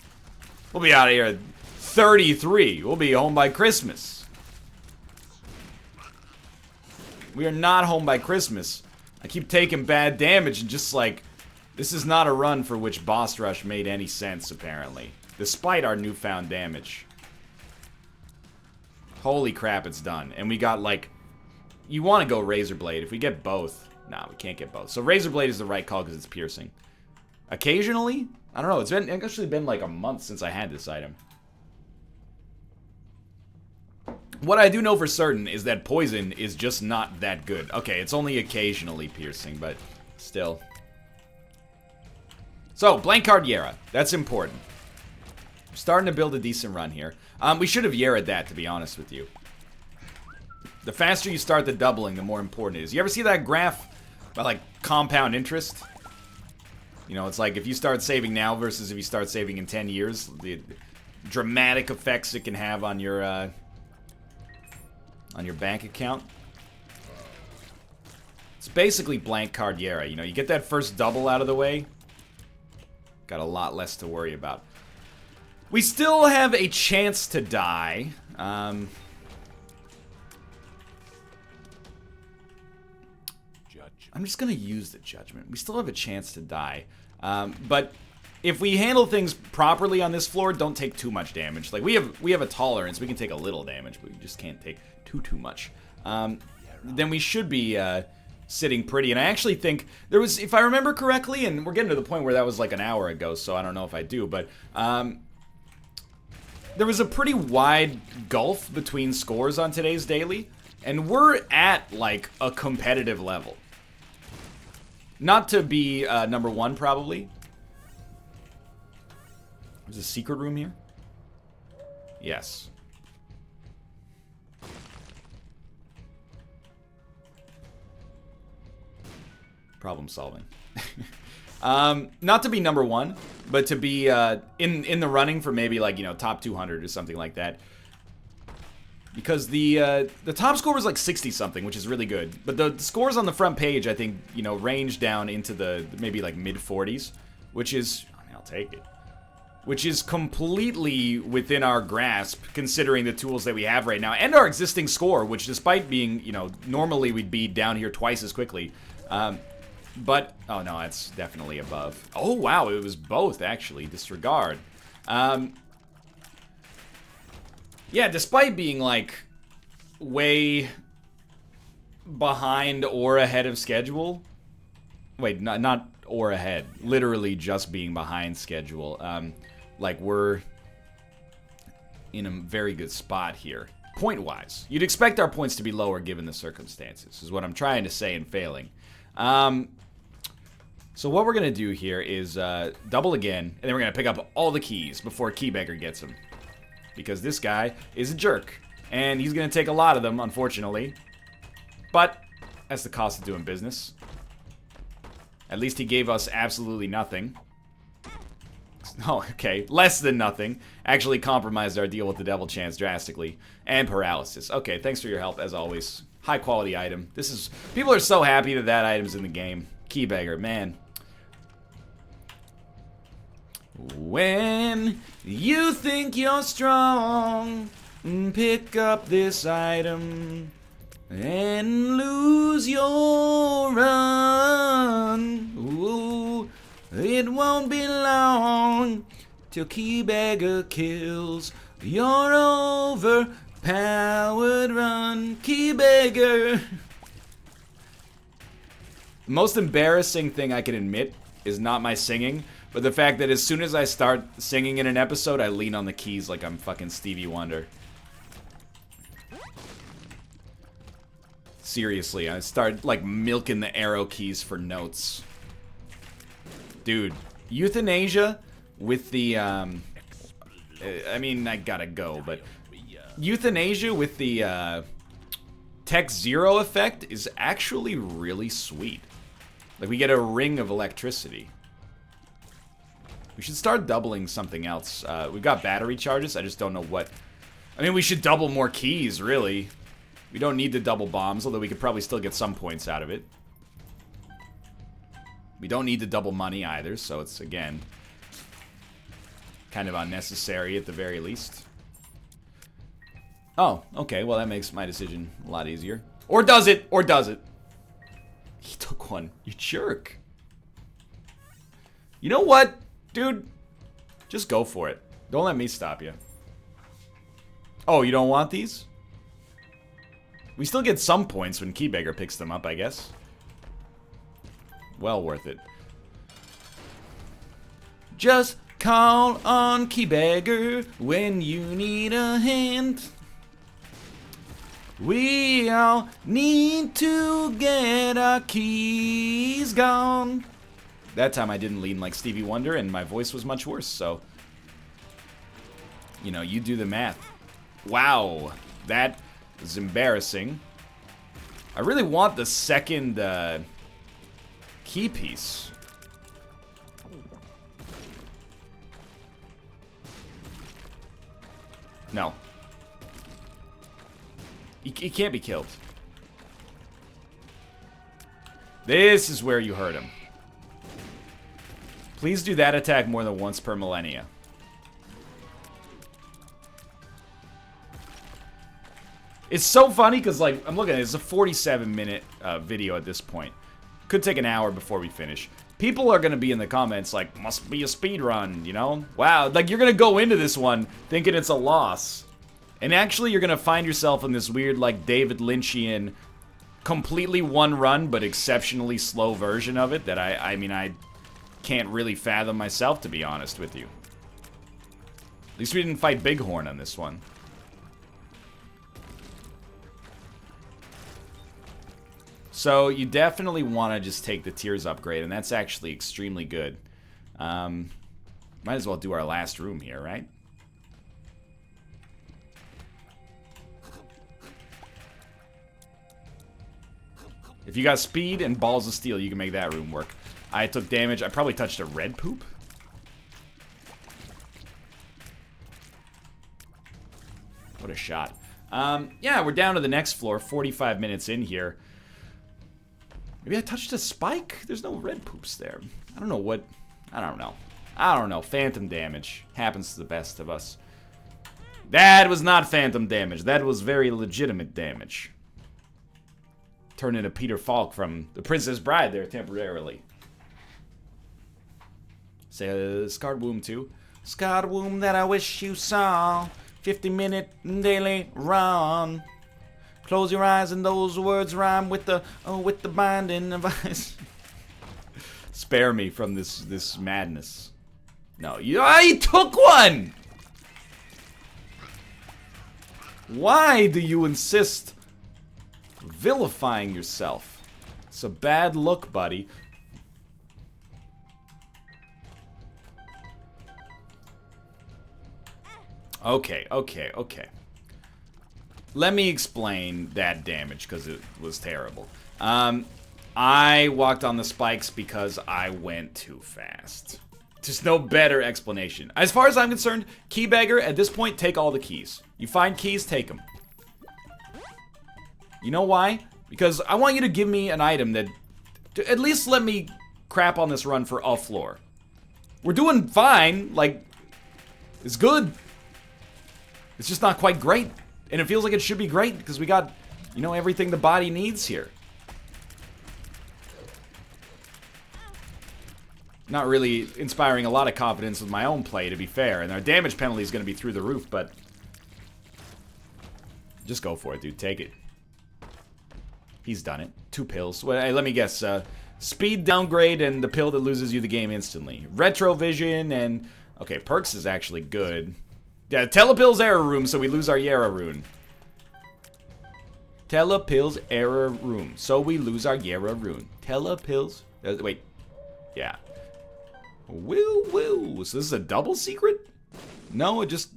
We'll be out of here at 33. We'll be home by Christmas. We are not home by Christmas. I keep taking bad damage and just like, this is not a run for which boss rush made any sense, apparently. Despite our newfound damage. Holy crap, it's done. And we got like, you want to go Razor Blade. If we get both, nah, we can't get both. So Razor Blade is the right call because it's piercing. Occasionally, I don't know, it's actually been like a month since I had this item. What I do know for certain is that poison is just not that good. Okay, it's only occasionally piercing, but still. So, blank card Yera. That's important. We're starting to build a decent run here. We should have Yera'd that, to be honest with you. The faster you start the doubling, the more important it is. You ever see that graph about, like, compound interest? You know, it's like if you start saving now versus if you start saving in 10 years, the dramatic effects it can have on your bank account. It's basically blank card Yera. You know, you get that first double out of the way, got a lot less to worry about. We still have a chance to die. I'm just gonna use the judgment. We still have a chance to die. But if we handle things properly on this floor, don't take too much damage. Like we have a tolerance. We can take a little damage, but we just can't take too much. Then we should be sitting pretty. And I actually think there was, if I remember correctly, and we're getting to the point where that was like an hour ago, so I don't know if I do, but there was a pretty wide gulf between scores on today's daily, and we're at like a competitive level. Not to be number one, probably. There's a secret room here? Yes. Problem solving. Not to be number one, but to be in the running for maybe like, you know, top 200 or something like that. Because the top score was like 60-something, which is really good. But the scores on the front page, I think, you know, range down into the maybe like mid-40s, which is, I mean, I'll take it. Which is completely within our grasp, considering the tools that we have right now, and our existing score, which despite being, you know, normally we'd be down here twice as quickly. But, oh no, that's definitely above. Oh wow, it was both, actually. Disregard. Yeah, despite being, like, way behind or ahead of schedule. Wait, not or ahead. Literally just being behind schedule. Like, we're in a very good spot here. Point-wise. You'd expect our points to be lower given the circumstances, is what I'm trying to say and failing. So what we're going to do here is double again, and then we're going to pick up all the keys before Keybagger gets them. Because this guy is a jerk, and he's going to take a lot of them, unfortunately. But that's the cost of doing business. At least he gave us absolutely nothing. Oh, okay. Less than nothing. Actually compromised our deal with the devil chance drastically. And paralysis. Okay, thanks for your help, as always. High quality item. This is... People are so happy that that item's in the game. Keybagger, man. When you think you're strong, pick up this item and lose your run. Ooh, it won't be long till Keybagger kills your overpowered run. Keybagger. The most embarrassing thing I can admit is not my singing, but the fact that as soon as I start singing in an episode, I lean on the keys like I'm fucking Stevie Wonder. Seriously, I start like milking the arrow keys for notes. Dude, euthanasia with the, I mean, I gotta go, but euthanasia with the, Tech Zero effect is actually really sweet. Like, we get a ring of electricity. We should start doubling something else. We've got battery charges, I just don't know what. I mean, we should double more keys, really. We don't need to double bombs, although we could probably still get some points out of it. We don't need to double money either, so it's, again, kind of unnecessary at the very least. Oh, okay, well that makes my decision a lot easier. Or does it? Or does it? He took one. You jerk. You know what, dude? Just go for it. Don't let me stop you. Oh, you don't want these? We still get some points when Keybagger picks them up, I guess. Well worth it. Just call on Keybagger when you need a hand. We all need to get our keys gone. That time I didn't lean like Stevie Wonder and my voice was much worse, so... You know, you do the math. Wow, that is embarrassing. I really want the second key piece. No. He can't be killed. This is where you hurt him. Please do that attack more than once per millennia. It's so funny because, like, I'm looking at it. It's a 47-minute video at this point. Could take an hour before we finish. People are going to be in the comments like, must be a speed run, you know? Wow, like, you're going to go into this one thinking it's a loss. And actually, you're going to find yourself in this weird, like, David Lynchian, completely one run, but exceptionally slow version of it that I mean, I can't really fathom myself, to be honest with you. At least we didn't fight Bighorn on this one. So, you definitely want to just take the Tears upgrade, and that's actually extremely good. Might as well do our last room here, right? If you got speed and balls of steel, you can make that room work. I took damage. I probably touched a red poop. What a shot. Yeah, we're down to the next floor. 45 minutes in here. Maybe I touched a spike? There's no red poops there. I don't know what... I don't know. I don't know. Phantom damage. Happens to the best of us. That was not phantom damage. That was very legitimate damage. Turned into Peter Falk from The Princess Bride there temporarily. Say, scarred womb too. Scarred womb that I wish you saw. 50-minute daily run. Close your eyes and those words rhyme with the binding device. Spare me from this madness. No, you took one. Why do you insist vilifying yourself? It's a bad look, buddy. Okay. Let me explain that damage, because it was terrible. I walked on the spikes because I went too fast. Just no better explanation. As far as I'm concerned, key beggar, at this point, take all the keys. You find keys, take them. You know why? Because I want you to give me an item that... at least let me crap on this run for a floor. We're doing fine. Like, it's good. It's just not quite great. And it feels like it should be great because we got, you know, everything the body needs here. Not really inspiring a lot of confidence with my own play, to be fair. And our damage penalty is going to be through the roof, but... just go for it, dude. Take it. He's done it. 2 pills. Well, hey, let me guess. Speed downgrade and the pill that loses you the game instantly. Retrovision and... okay, perks is actually good. Yeah, Telepill's error room, so we lose our Yara rune. Telepill's error room, so we lose our Yara rune. Telepill's... wait. Yeah. Woo woo. So this is a double secret? No, it just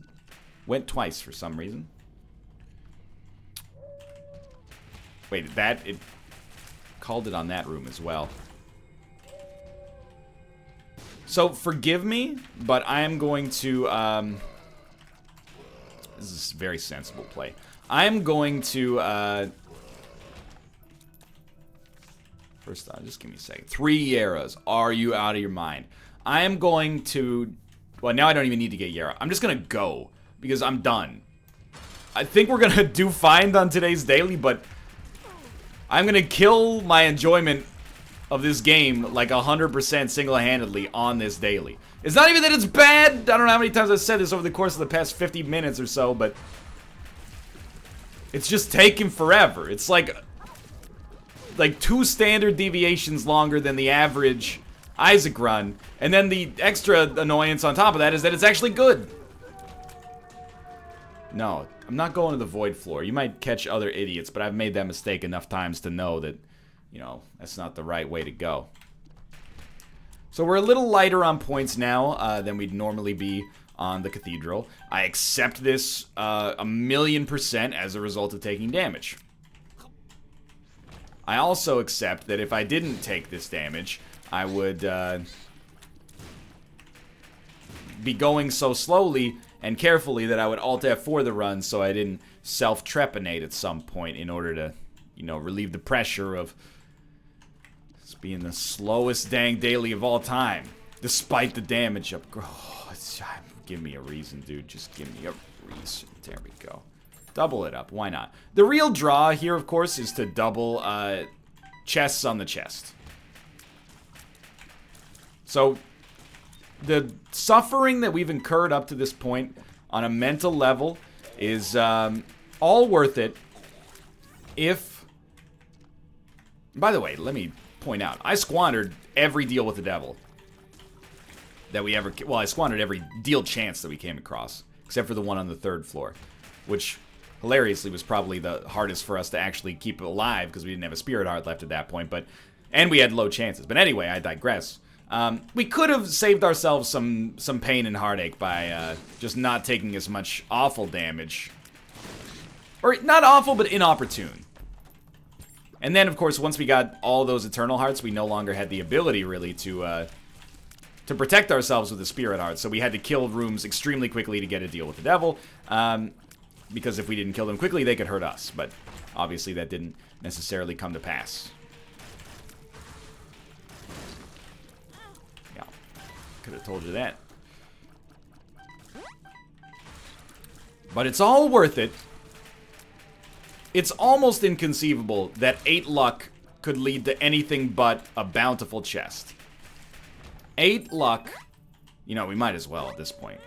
went twice for some reason. Wait, it called it on that room as well. So forgive me, but I am going to this is a very sensible play. I am going to first off, just give me a second. 3 Yaras. Are you out of your mind? I am going to... well, now I don't even need to get Yara. I'm just going to go, because I'm done. I think we're going to do fine on today's daily, but I'm going to kill my enjoyment of this game like 100% single-handedly on this daily. It's not even that it's bad. I don't know how many times I've said this over the course of the past 50 minutes or so, but it's just taking forever. It's like 2 standard deviations longer than the average Isaac run, and then the extra annoyance on top of that is that it's actually good. No, I'm not going to the void floor. You might catch other idiots, but I've made that mistake enough times to know that, you know, that's not the right way to go. So we're a little lighter on points now than we'd normally be on the Cathedral. I accept this 1,000,000% as a result of taking damage. I also accept that if I didn't take this damage, I would be going so slowly and carefully that I would Alt F4 the run so I didn't self-trepanate at some point in order to, you know, relieve the pressure of this being the slowest dang daily of all time, despite the damage up. Oh, give me a reason, dude. Just give me a reason. There we go. Double it up. Why not? The real draw here, of course, is to double chests on the chest. So, the suffering that we've incurred up to this point on a mental level is all worth it if... by the way, let me point out, I squandered every deal with the devil that we ever... well, I squandered every deal chance that we came across, except for the one on the 3rd floor, which, hilariously, was probably the hardest for us to actually keep alive, because we didn't have a spirit heart left at that point, but... and we had low chances. But anyway, I digress. We could have saved ourselves some pain and heartache by just not taking as much awful damage. Or, not awful, but inopportune. And then, of course, once we got all those Eternal Hearts, we no longer had the ability, really, to protect ourselves with the Spirit Heart. So we had to kill rooms extremely quickly to get a deal with the Devil. Because if we didn't kill them quickly, they could hurt us. But, obviously, that didn't necessarily come to pass. Could have told you that. But it's all worth it. It's almost inconceivable that 8 luck could lead to anything but a bountiful chest. 8 luck. You know, we might as well at this point.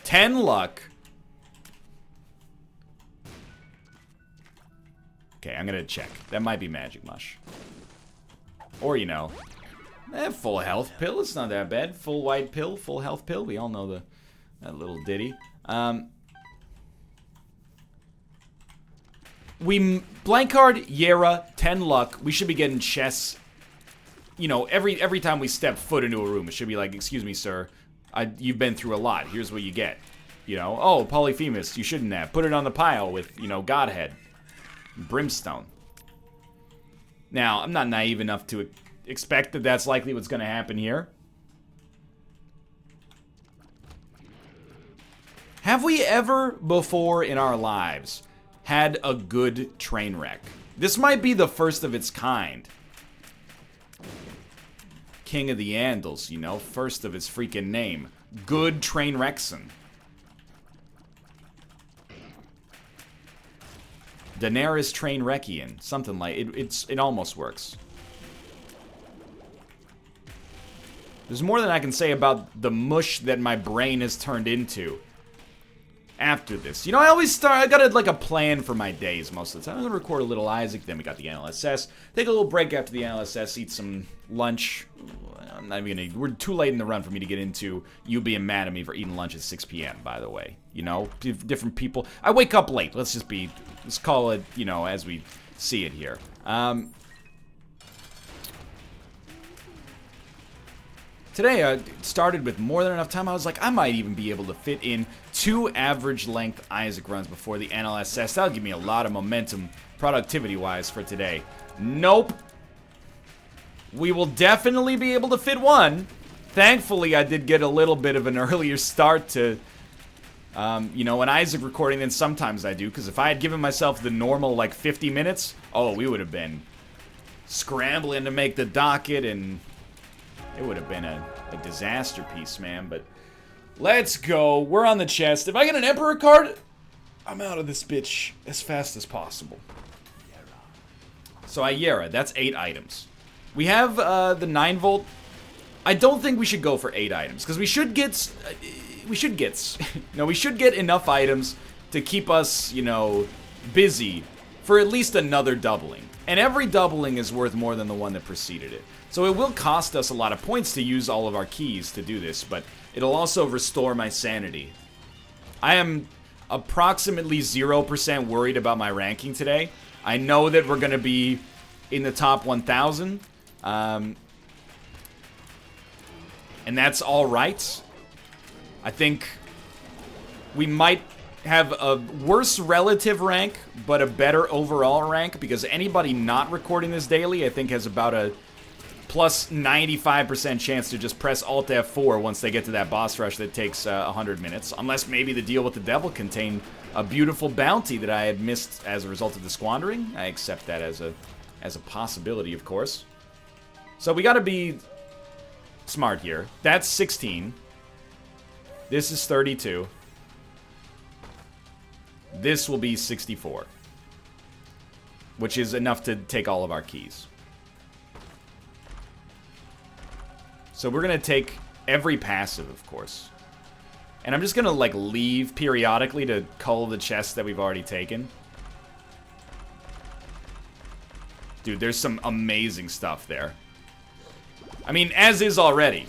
10 luck. Okay, I'm gonna check. That might be Magic Mush. Or, you know... full health pill, it's not that bad. Full white pill, full health pill. We all know that little ditty. blank card, Yera, 10 luck. We should be getting chests. You know, every time we step foot into a room, it should be like, excuse me, sir. You've been through a lot. Here's what you get. You know, oh, Polyphemus, you shouldn't have. Put it on the pile with, you know, Godhead. Brimstone. Now, I'm not naive enough to expect that that's likely what's going to happen here. Have we ever before in our lives had a good train wreck? This might be the first of its kind. King of the Andals, you know, first of his freaking name. Good train wreckson. Daenerys Trainwreckian, something like it almost works. There's more than I can say about the mush that my brain has turned into after this. You know, I got like a plan for my days most of the time. I'm gonna record a little Isaac, then we got the NLSS. Take a little break after the NLSS, eat some lunch. I'm not even gonna, we're too late in the run for me to get into you being mad at me for eating lunch at 6 p.m., by the way. You know, different people. I wake up late. Let's call it, you know, as we see it here. Today, I started with more than enough time. I was like, I might even be able to fit in 2 average length Isaac runs before the NLSS. That'll give me a lot of momentum, productivity-wise, for today. Nope. We will definitely be able to fit 1. Thankfully, I did get a little bit of an earlier start to, you know, an Isaac recording than sometimes I do. Because if I had given myself the normal, like, 50 minutes, oh, we would have been scrambling to make the docket, and it would have been a disaster piece, man. But let's go. We're on the chest. If I get an Emperor card, I'm out of this bitch as fast as possible. So Yera, that's 8 items. We have the 9 volt. I don't think we should go for 8 items because we should get enough items to keep us, you know, busy for at least another doubling. And every doubling is worth more than the one that preceded it. So it will cost us a lot of points to use all of our keys to do this, but it'll also restore my sanity. I am approximately 0% worried about my ranking today. I know that we're going to be in the top 1,000. And that's all right. I think we might have a worse relative rank, but a better overall rank, because anybody not recording this daily, I think, has about a plus 95% chance to just press Alt F4 once they get to that boss rush that takes 100 minutes. Unless maybe the deal with the devil contained a beautiful bounty that I had missed as a result of the squandering. I accept that as a possibility, of course. So we gotta be smart here. That's 16. This is 32. This will be 64. Which is enough to take all of our keys. So we're gonna take every passive, of course. And I'm just gonna, like, leave periodically to cull the chests that we've already taken. Dude, there's some amazing stuff there. I mean, as is already.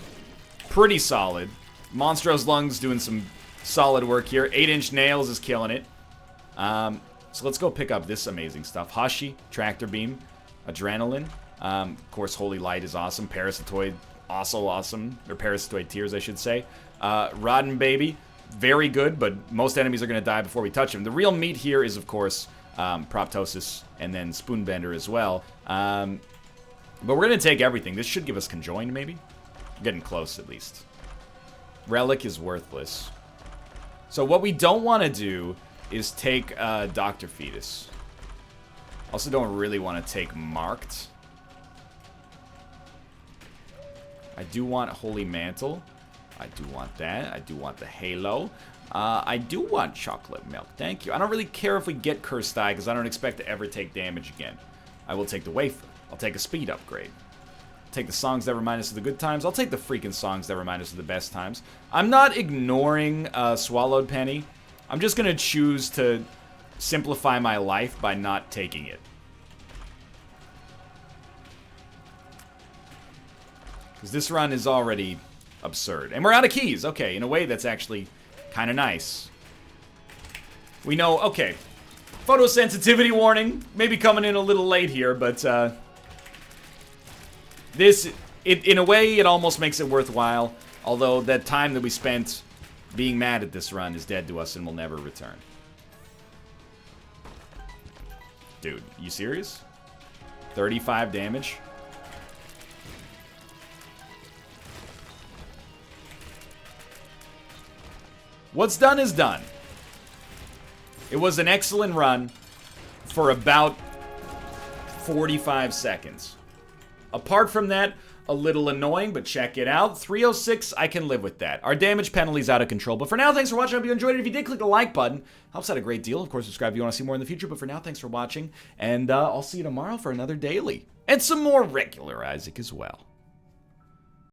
Pretty solid. Monstro's Lungs doing some solid work here. 8-inch Nails is killing it. So let's go pick up this amazing stuff. Hashi, Tractor Beam, Adrenaline. Of course, Holy Light is awesome. Parasitoid, also awesome. Or Parasitoid Tears, I should say. Rodden Baby, very good, but most enemies are going to die before we touch them. The real meat here is, of course, Proptosis and then Spoonbender as well. But we're going to take everything. This should give us Conjoined, maybe? Getting close, at least. Relic is worthless. So what we don't want to do is take Dr. Fetus. Also don't really want to take Marked. I do want Holy Mantle. I do want that. I do want the Halo. I do want Chocolate Milk. Thank you. I don't really care if we get Cursed Eye, because I don't expect to ever take damage again. I will take the Wafer. I'll take a speed upgrade. Take the songs that remind us of the good times. I'll take the freaking songs that remind us of the best times. I'm not ignoring Swallowed Penny. I'm just going to choose to simplify my life by not taking it. Because this run is already absurd. And we're out of keys. Okay, in a way that's actually kind of nice. We know, okay. Photosensitivity warning. Maybe coming in a little late here, but in a way, it almost makes it worthwhile. Although that time that we spent being mad at this run is dead to us and will never return. Dude, you serious? 35 damage? What's done is done. It was an excellent run for about 45 seconds. Apart from that, a little annoying, but check it out. 306, I can live with that. Our damage penalty's out of control. But for now, thanks for watching. I hope you enjoyed it. If you did, click the like button. Helps out a great deal. Of course, subscribe if you want to see more in the future. But for now, thanks for watching. And I'll see you tomorrow for another daily. And some more regular Isaac as well.